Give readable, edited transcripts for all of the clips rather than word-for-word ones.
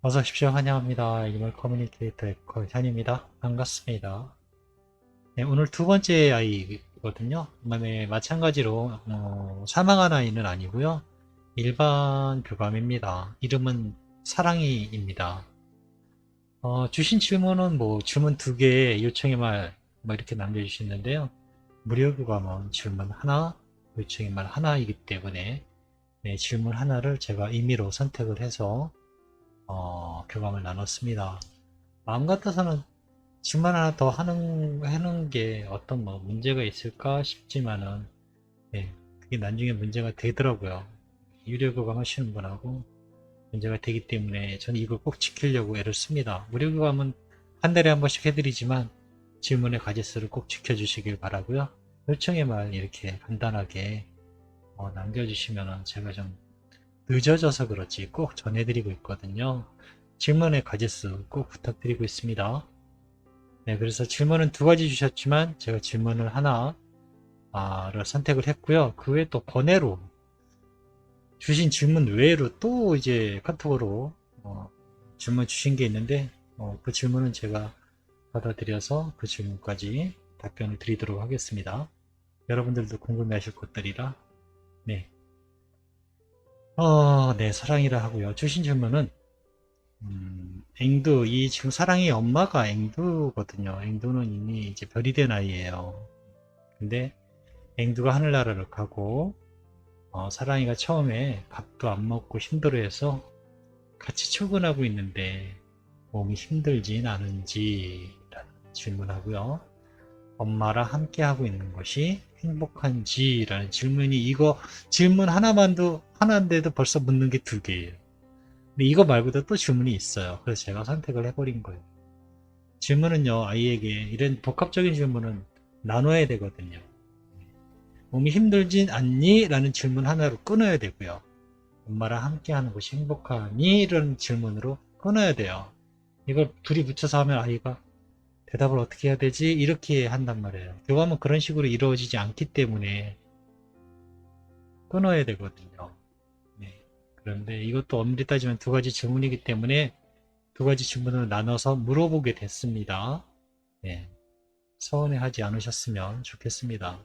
어서 오십시오. 환영합니다. 이물 커뮤니케이터 에코 현입니다. 반갑습니다. 네, 오늘 두 번째 아이거든요. 그다음에 마찬가지로 사망한 아이는 아니고요. 일반 교감입니다. 이름은 사랑이입니다. 주신 질문은 질문 두 개, 요청의 말 이렇게 남겨주셨는데요. 무료 교감은 질문 하나, 요청의 말 하나이기 때문에 네, 질문 하나를 제가 임의로 선택을 해서 교감을 나눴습니다. 마음 같아서는 질문 하나 더 하는 게 어떤 문제가 있을까 싶지만은, 예, 그게 나중에 문제가 되더라고요. 유료 교감 하시는 분하고 문제가 되기 때문에 저는 이걸 꼭 지키려고 애를 씁니다. 무료 교감은 한 달에 한 번씩 해드리지만 질문의 가짓수를 꼭 지켜주시길 바라고요. 요청의 말 이렇게 간단하게 남겨주시면은 제가 좀 늦어져서 그렇지 꼭 전해드리고 있거든요. 질문의 가짓수 꼭 부탁드리고 있습니다. 네, 그래서 질문은 두 가지 주셨지만 제가 질문을 하나를 선택을 했고요. 그 외에 또 번외로 주신 질문 외에로 또 이제 카톡으로 질문 주신 게 있는데 그 질문은 제가 받아들여서 그 질문까지 답변을 드리도록 하겠습니다. 여러분들도 궁금해하실 것들이라 네, 네 사랑이라 하고요. 주신 질문은 앵두 이 지금 사랑의 엄마가 앵두거든요. 앵두는 이미 이제 별이 된 아이예요. 근데 앵두가 하늘나라를 가고 사랑이가 처음에 밥도 안 먹고 힘들어해서 같이 출근하고 있는데 몸이 힘들진 않은지 라는 질문하고요. 엄마랑 함께 하고 있는 것이 행복한지 라는 질문이 이거 질문 하나인데도 벌써 묻는 게 두 개예요. 근데 이거 말고도 또 질문이 있어요. 그래서 제가 선택을 해버린 거예요. 질문은요, 아이에게 이런 복합적인 질문은 나눠야 되거든요. 몸이 힘들진 않니? 라는 질문 하나로 끊어야 되고요. 엄마랑 함께 하는 것이 행복하니? 이런 질문으로 끊어야 돼요. 이걸 둘이 붙여서 하면 아이가 대답을 어떻게 해야 되지? 이렇게 한단 말이에요. 교감은 그런 식으로 이루어지지 않기 때문에 끊어야 되거든요. 네. 그런데 이것도 엄밀히 따지면 두 가지 질문이기 때문에 두 가지 질문을 나눠서 물어보게 됐습니다. 네. 서운해하지 않으셨으면 좋겠습니다.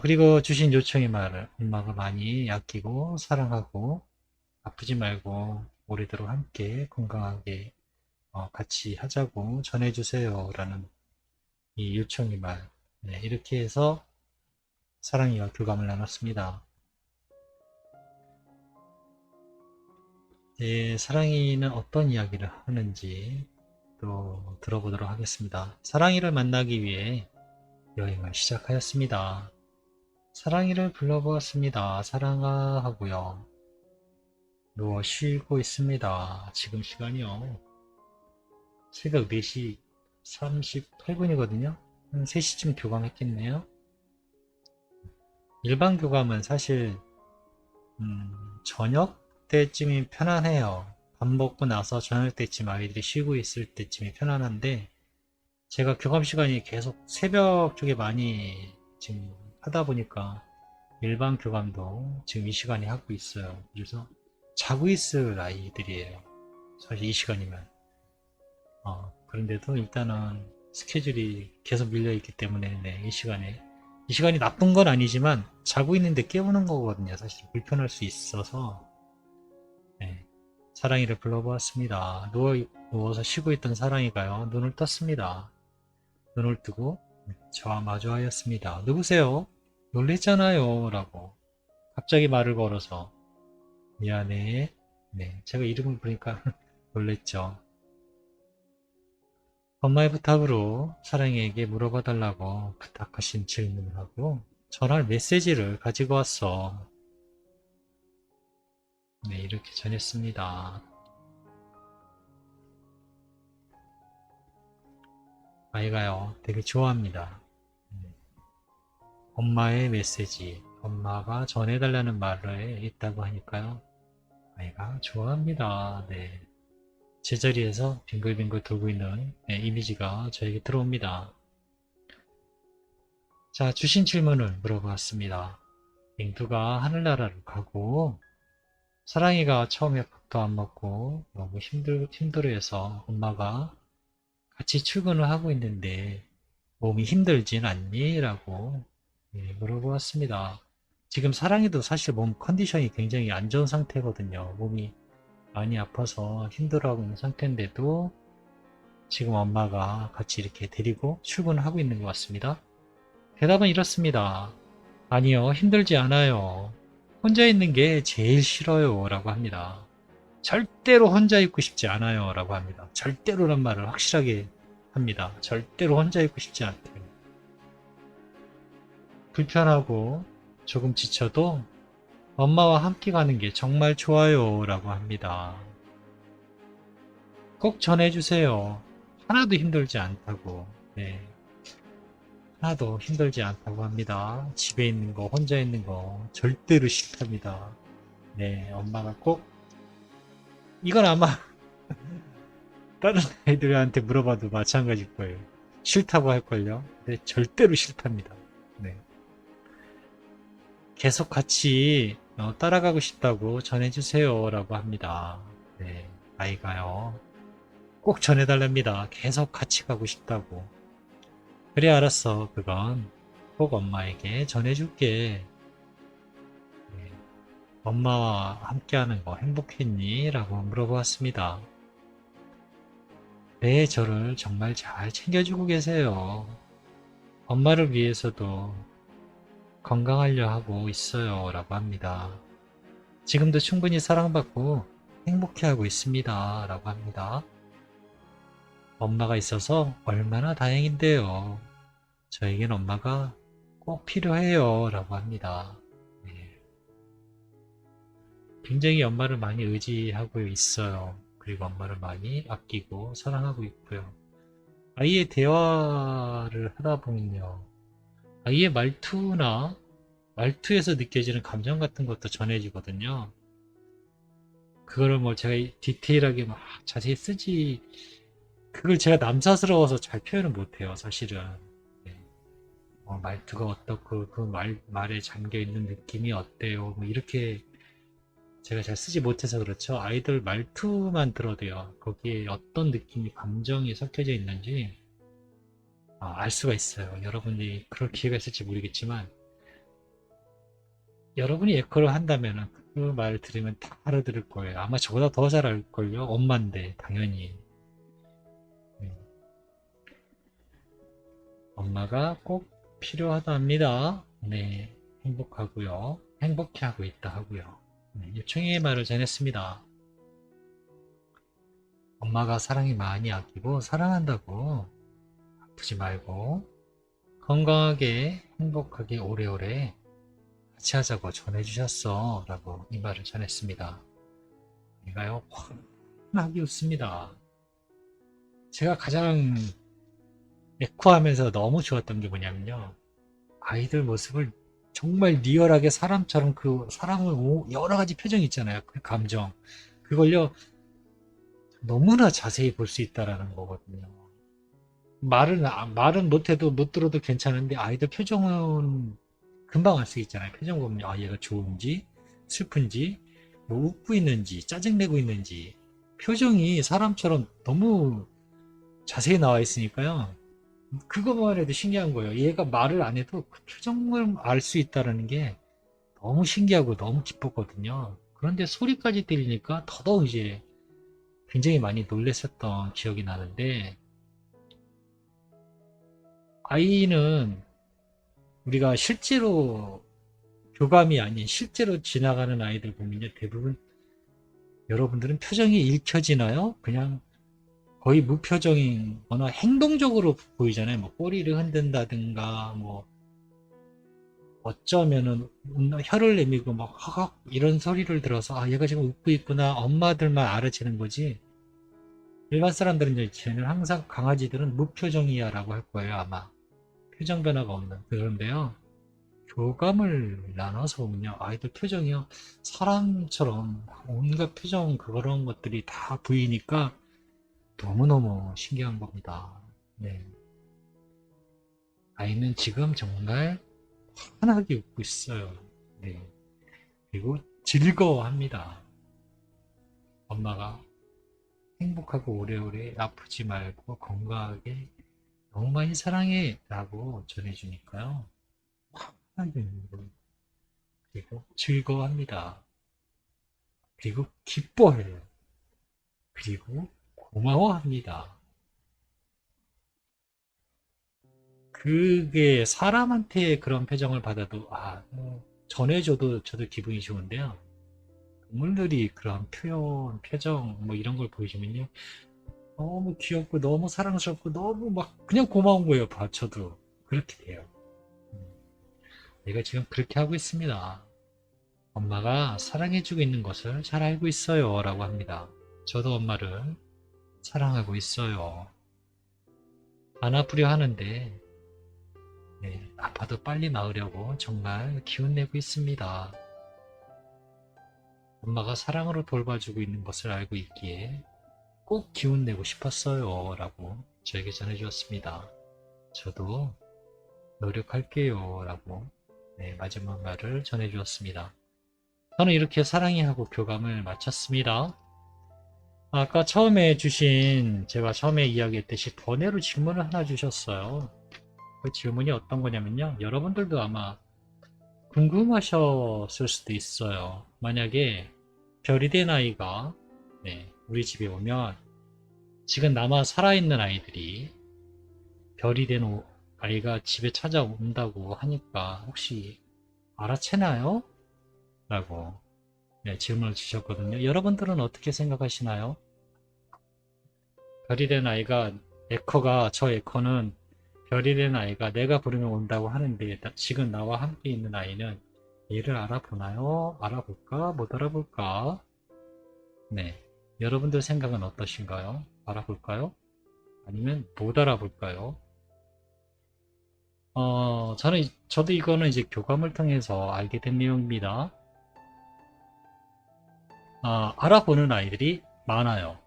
그리고 주신 요청의 말을 엄마가 많이 아끼고 사랑하고 아프지 말고 오래도록 함께 건강하게 같이 하자고 전해주세요 라는 이 요청의 말. 네, 이렇게 해서 사랑이와 교감을 나눴습니다. 사랑이는 어떤 이야기를 하는지 또 들어보도록 하겠습니다. 사랑이를 만나기 위해 여행을 시작하였습니다. 사랑이를 불러보았습니다. 사랑아 하고요. 누워 쉬고 있습니다. 지금 시간이요. 새벽 4시 38분이거든요. 한 3시쯤 교감했겠네요. 일반 교감은 사실 저녁 때쯤이 편안해요. 밥 먹고 나서 저녁 때쯤 아이들이 쉬고 있을 때쯤이 편안한데 제가 교감 시간이 계속 새벽 쪽에 많이 지금 하다 보니까 일반 교감도 지금 이 시간에 하고 있어요. 그래서 자고 있을 아이들이에요. 사실 이 시간이면. 그런데도 일단은 스케줄이 계속 밀려있기 때문에 네, 이 시간이 나쁜 건 아니지만 자고 있는데 깨우는 거거든요. 사실 불편할 수 있어서 네, 사랑이를 불러보았습니다. 누워서 쉬고 있던 사랑이가요. 눈을 떴습니다. 눈을 뜨고 저와 마주하였습니다. 누구세요? 놀랬잖아요. 라고 갑자기 말을 걸어서 미안해. 네, 제가 이름을 부르니까 놀랬죠. 엄마의 부탁으로 사랑이에게 물어봐 달라고 부탁하신 질문을 하고 전할 메시지를 가지고 왔어. 네, 이렇게 전했습니다. 아이가요, 되게 좋아합니다. 엄마의 메시지, 엄마가 전해달라는 말에 있다고 하니까요. 아이가 좋아합니다. 네. 제자리에서 빙글빙글 돌고 있는 네, 이미지가 저에게 들어옵니다. 자, 주신 질문을 물어봤습니다. 맹두가 하늘나라를 가고 사랑이가 처음에 밥도 안 먹고 너무 힘들어해서 엄마가 같이 출근을 하고 있는데 몸이 힘들진 않니? 라고 물어보았습니다. 지금 사랑이도 사실 몸 컨디션이 굉장히 안 좋은 상태거든요. 몸이 많이 아파서 힘들어하고 있는 상태인데도 지금 엄마가 같이 이렇게 데리고 출근을 하고 있는 것 같습니다. 대답은 이렇습니다. 아니요, 힘들지 않아요. 혼자 있는 게 제일 싫어요. 라고 합니다. 절대로 혼자 있고 싶지 않아요. 라고 합니다. 절대로란 말을 확실하게 합니다. 절대로 혼자 있고 싶지 않대요. 불편하고 조금 지쳐도 엄마와 함께 가는 게 정말 좋아요. 라고 합니다. 꼭 전해주세요. 하나도 힘들지 않다고. 네. 하나도 힘들지 않다고 합니다. 집에 있는 거, 혼자 있는 거 절대로 싫답니다. 네, 엄마가 꼭 이건 아마 다른 아이들한테 물어봐도 마찬가지일 거예요. 싫다고 할걸요. 네, 절대로 싫답니다. 네. 계속 같이 따라가고 싶다고 전해주세요. 라고 합니다. 네, 아이가요. 꼭 전해달랍니다. 계속 같이 가고 싶다고. 그래, 알았어. 그건 꼭 엄마에게 전해줄게. 네, 엄마와 함께하는 거 행복했니? 라고 물어보았습니다. 네, 저를 정말 잘 챙겨주고 계세요. 엄마를 위해서도 건강하려 하고 있어요. 라고 합니다. 지금도 충분히 사랑받고 행복해하고 있습니다. 라고 합니다. 엄마가 있어서 얼마나 다행인데요. 저에겐 엄마가 꼭 필요해요. 라고 합니다. 네. 굉장히 엄마를 많이 의지하고 있어요. 그리고 엄마를 많이 아끼고 사랑하고 있고요. 아이의 대화를 하다 보면요. 아이의 말투에서 느껴지는 감정 같은 것도 전해지거든요. 그거를 뭐 제가 디테일하게 막 자세히 쓰지, 그걸 제가 남사스러워서 잘 표현을 못해요, 사실은. 네. 말투가 어떻고, 말에 잠겨 있는 느낌이 어때요? 뭐 이렇게 제가 잘 쓰지 못해서 그렇죠. 아이들 말투만 들어도요, 거기에 어떤 느낌이, 감정이 섞여져 있는지 알 수가 있어요. 여러분이 그럴 기회가 있을지 모르겠지만, 여러분이 에코를 한다면 그 말을 들으면 다 알아들을 거예요. 아마 저보다 더 잘 알걸요. 엄마인데, 당연히. 네. 엄마가 꼭 필요하답니다. 네, 행복하고요. 행복해하고 있다 하고요. 네, 요청의 말을 전했습니다. 엄마가 사랑이 많이 아끼고 사랑한다고 아프지 말고 건강하게 행복하게 오래오래 같이 하자고 전해주셨어 라고 이 말을 전했습니다. 얘가요 환하게 웃습니다. 제가 가장 에코하면서 너무 좋았던 게 뭐냐면요, 아이들 모습을 정말 리얼하게 사람처럼, 그 사람을 여러 가지 표정이 있잖아요. 그 감정, 그걸요 너무나 자세히 볼 수 있다라는 거거든요. 말은 못해도 못 들어도 괜찮은데 아이들 표정은 금방 알 수 있잖아요. 표정 보면 얘가 좋은지 슬픈지 뭐 웃고 있는지 짜증내고 있는지 표정이 사람처럼 너무 자세히 나와 있으니까요. 그거만 해도 신기한 거예요. 얘가 말을 안 해도 그 표정을 알 수 있다는 게 너무 신기하고 너무 기뻤거든요. 그런데 소리까지 들리니까 더더욱 이제 굉장히 많이 놀랬었던 기억이 나는데, 아이는 우리가 실제로 교감이 아닌 실제로 지나가는 아이들 보면요, 대부분 여러분들은 표정이 읽혀지나요? 그냥 거의 무표정인 거나 행동적으로 보이잖아요. 뭐 꼬리를 흔든다든가 뭐 어쩌면은 혀를 내밀고 막 허걱 이런 소리를 들어서 얘가 지금 웃고 있구나, 엄마들만 알아채는 거지, 일반 사람들은 이제 쟤는 항상 강아지들은 무표정이야 라고 할 거예요. 아마 표정 변화가 없는. 그런데요, 교감을 나눠서 보면요, 아이들 표정이요 사람처럼 온갖 표정 그런 것들이 다 보이니까 너무너무 신기한 겁니다. 네. 아이는 지금 정말 환하게 웃고 있어요. 네. 그리고 즐거워합니다. 엄마가 행복하고 오래오래 아프지 말고 건강하게 너무 많이 사랑해 라고 전해주니까요. 편하게 그리고 즐거워합니다. 그리고 기뻐해요. 그리고 고마워합니다. 그게 사람한테 그런 표정을 받아도 전해줘도 저도 기분이 좋은데요. 동물들이 그런 표정 뭐 이런 걸 보여주면요. 너무 귀엽고 너무 사랑스럽고 너무 막 그냥 고마운 거예요. 저도 그렇게 돼요. 음, 내가 지금 그렇게 하고 있습니다. 엄마가 사랑해주고 있는 것을 잘 알고 있어요. 라고 합니다. 저도 엄마를 사랑하고 있어요. 안 아프려 하는데 아파도 빨리 나으려고 정말 기운내고 있습니다. 엄마가 사랑으로 돌봐주고 있는 것을 알고 있기에 꼭 기운내고 싶었어요. 라고 저에게 전해주었습니다. 저도 노력할게요. 라고 마지막 말을 전해주었습니다. 저는 이렇게 사랑해 하고 교감을 마쳤습니다. 아까 제가 처음에 이야기했듯이 번외로 질문을 하나 주셨어요. 그 질문이 어떤 거냐면요. 여러분들도 아마 궁금하셨을 수도 있어요. 만약에 별이 된 아이가 우리 집에 오면 지금 남아 살아있는 아이들이 별이 된 아이가 집에 찾아온다고 하니까 혹시 알아채나요? 라고 질문을 주셨거든요. 여러분들은 어떻게 생각하시나요? 별이 된 아이가 저 에코는 별이 된 아이가 내가 부르면 온다고 하는데 지금 나와 함께 있는 아이는 얘를 알아보나요? 알아볼까? 못 알아볼까? 네. 여러분들 생각은 어떠신가요? 알아볼까요? 아니면 못 알아볼까요? 저도 이거는 이제 교감을 통해서 알게 된 내용입니다. 알아보는 아이들이 많아요.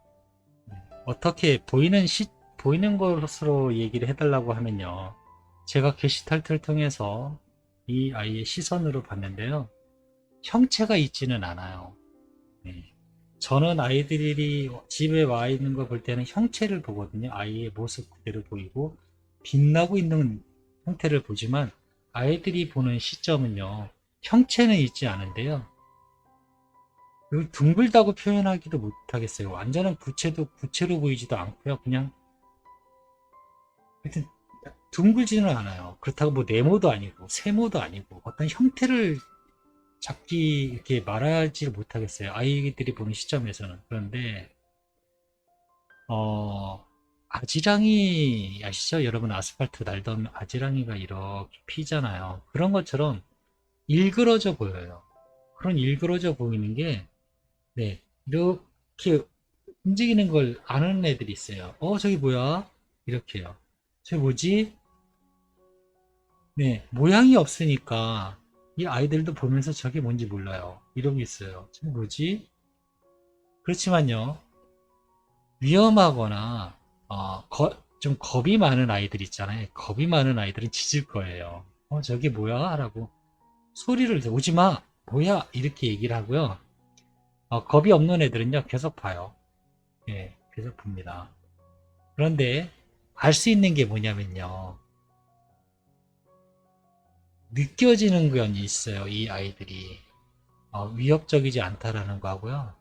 어떻게 보이는 것으로 얘기를 해달라고 하면요. 제가 게시탈트를 통해서 이 아이의 시선으로 봤는데요. 형체가 있지는 않아요. 네. 저는 아이들이 집에 와 있는 걸 볼 때는 형체를 보거든요. 아이의 모습 그대로 보이고 빛나고 있는 형태를 보지만 아이들이 보는 시점은요. 형체는 있지 않은데요. 둥글다고 표현하기도 못하겠어요. 완전한 구체로 보이지도 않고요. 그냥 하여튼 둥글지는 않아요. 그렇다고 뭐 네모도 아니고 세모도 아니고 어떤 형태를 이렇게 말하지 못하겠어요. 아이들이 보는 시점에서는. 그런데 아지랑이 아시죠? 여러분 아스팔트 날던 아지랑이가 이렇게 피잖아요. 그런 것처럼 일그러져 보여요. 그런 일그러져 보이는 게 이렇게 움직이는 걸 아는 애들이 있어요. 저기 뭐야? 이렇게요. 저기 뭐지? 모양이 없으니까 이 아이들도 보면서 저게 뭔지 몰라요. 이런 게 있어요. 저게 뭐지? 그렇지만요, 위험하거나, 좀 겁이 많은 아이들 있잖아요. 겁이 많은 아이들은 짖을 거예요. 저게 뭐야? 라고 소리를 오지 마! 뭐야? 이렇게 얘기를 하고요. 겁이 없는 애들은요, 계속 봐요. 계속 봅니다. 그런데 알 수 있는 게 뭐냐면요. 느껴지는 건 있어요. 이 아이들이 위협적이지 않다라는 거하고요.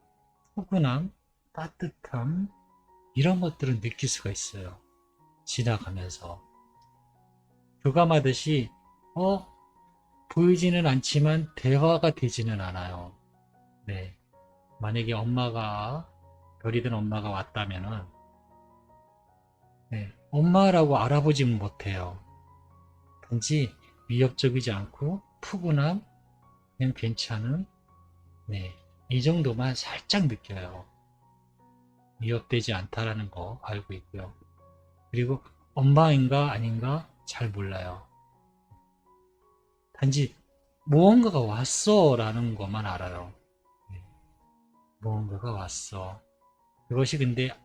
포근함, 따뜻함 이런 것들은 느낄 수가 있어요. 지나가면서 교감하듯이 보이지는 않지만 대화가 되지는 않아요. 네, 만약에 별이든 엄마가 왔다면은 엄마라고 알아보지는 못해요. 단지 위협적이지 않고 푸근함, 그냥 괜찮은, 이 정도만 살짝 느껴요. 위협되지 않다라는 거 알고 있고요. 그리고 엄마인가 아닌가 잘 몰라요. 단지 무언가가 왔어 라는 것만 알아요. 무언가가 왔어. 그것이 근데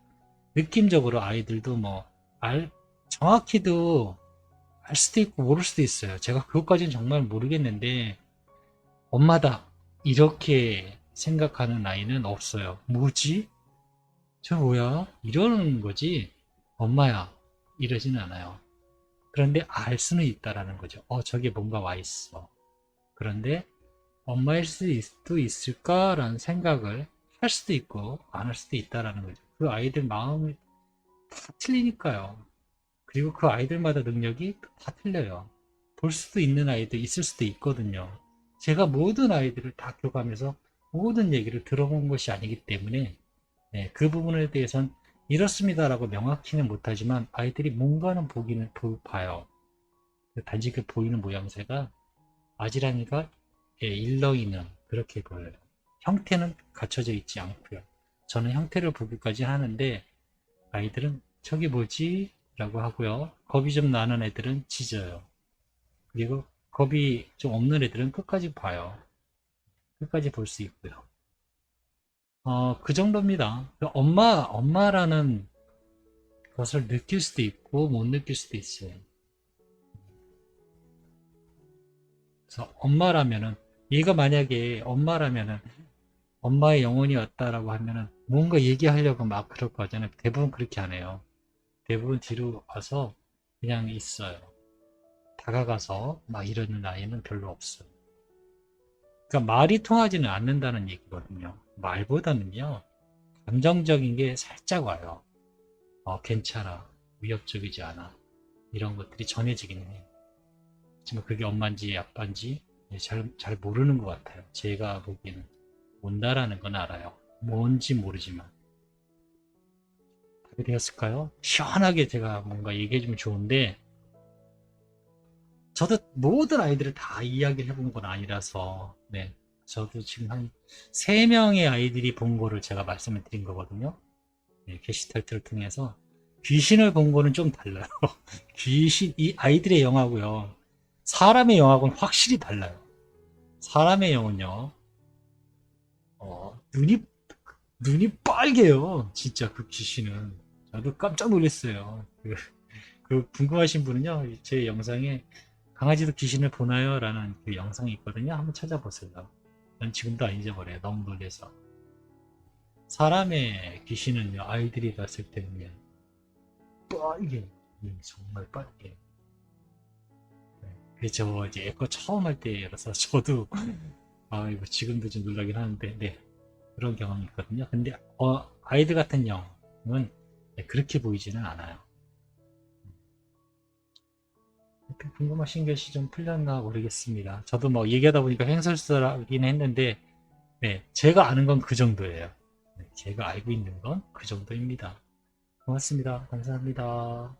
느낌적으로 아이들도 정확히도 알 수도 있고 모를 수도 있어요. 제가 그것까지는 정말 모르겠는데 엄마다 이렇게 생각하는 아이는 없어요. 뭐지? 저 뭐야? 이러는 거지. 엄마야. 이러지는 않아요. 그런데 알 수는 있다라는 거죠. 저게 뭔가 와 있어. 그런데 엄마일 수도 있을까라는 생각을 할 수도 있고 안 할 수도 있다라는 거죠. 그 아이들 마음이 다 틀리니까요. 그리고 그 아이들마다 능력이 다 틀려요. 볼 수도 있는 아이도 있을 수도 있거든요. 제가 모든 아이들을 다 교감해서 모든 얘기를 들어본 것이 아니기 때문에 네, 그 부분에 대해서는 이렇습니다라고 명확히는 못하지만 아이들이 뭔가는 보기는 봐요. 단지 그 보이는 모양새가 아지랑이가 일렁이는 그렇게 보여요. 형태는 갖춰져 있지 않고요. 저는 형태를 보기까지 하는데 아이들은 저게 뭐지? 라고 하고요. 겁이 좀 나는 애들은 짖어요. 그리고 겁이 좀 없는 애들은 끝까지 봐요. 끝까지 볼 수 있고요. 그 정도입니다. 엄마라는 것을 느낄 수도 있고 못 느낄 수도 있어요. 그래서 엄마라면은 얘가 만약에 엄마라면은 엄마의 영혼이 왔다라고 하면은 뭔가 얘기하려고 막 그럴 거 같잖아요. 대부분 그렇게 안 해요. 대부분 뒤로 와서 그냥 있어요. 다가가서 막 이러는 아이는 별로 없어요. 그러니까 말이 통하지는 않는다는 얘기거든요. 말보다는요, 감정적인 게 살짝 와요. 괜찮아. 위협적이지 않아. 이런 것들이 전해지긴 해. 하지만 그게 엄마인지 아빠인지 잘 모르는 것 같아요. 제가 보기에는. 온다라는 건 알아요. 뭔지 모르지만. 답이 되었을까요? 시원하게 제가 뭔가 얘기해주면 좋은데, 저도 모든 아이들을 다 이야기를 해본 건 아니라서, 네. 저도 지금 한 3명의 아이들이 본 거를 제가 말씀을 드린 거거든요. 네, 게시탈트를 통해서. 귀신을 본 거는 좀 달라요. 이 아이들의 영하고요. 사람의 영하고는 확실히 달라요. 사람의 영은요, 눈이 빨개요. 진짜 그 귀신은. 저도 깜짝 놀랐어요. 그 궁금하신 분은요, 제 영상에 강아지도 귀신을 보나요? 라는 그 영상이 있거든요. 한번 찾아보세요. 난 지금도 안 잊어버려요. 너무 놀라서. 사람의 귀신은요, 아이들이 봤을 때는요, 빨개. 정말 빨개. 저 이제 에코 처음 할 때라서 저도, 이거 지금도 좀 놀라긴 하는데, 네. 그런 경험이 있거든요. 근데, 아이들 같은 영은 네, 그렇게 보이지는 않아요. 궁금하신 것이 좀 풀렸나 모르겠습니다. 저도 뭐 얘기하다 보니까 횡설수설하긴 했는데, 네, 제가 아는 건 그 정도예요. 네, 제가 알고 있는 건 그 정도입니다. 고맙습니다. 감사합니다.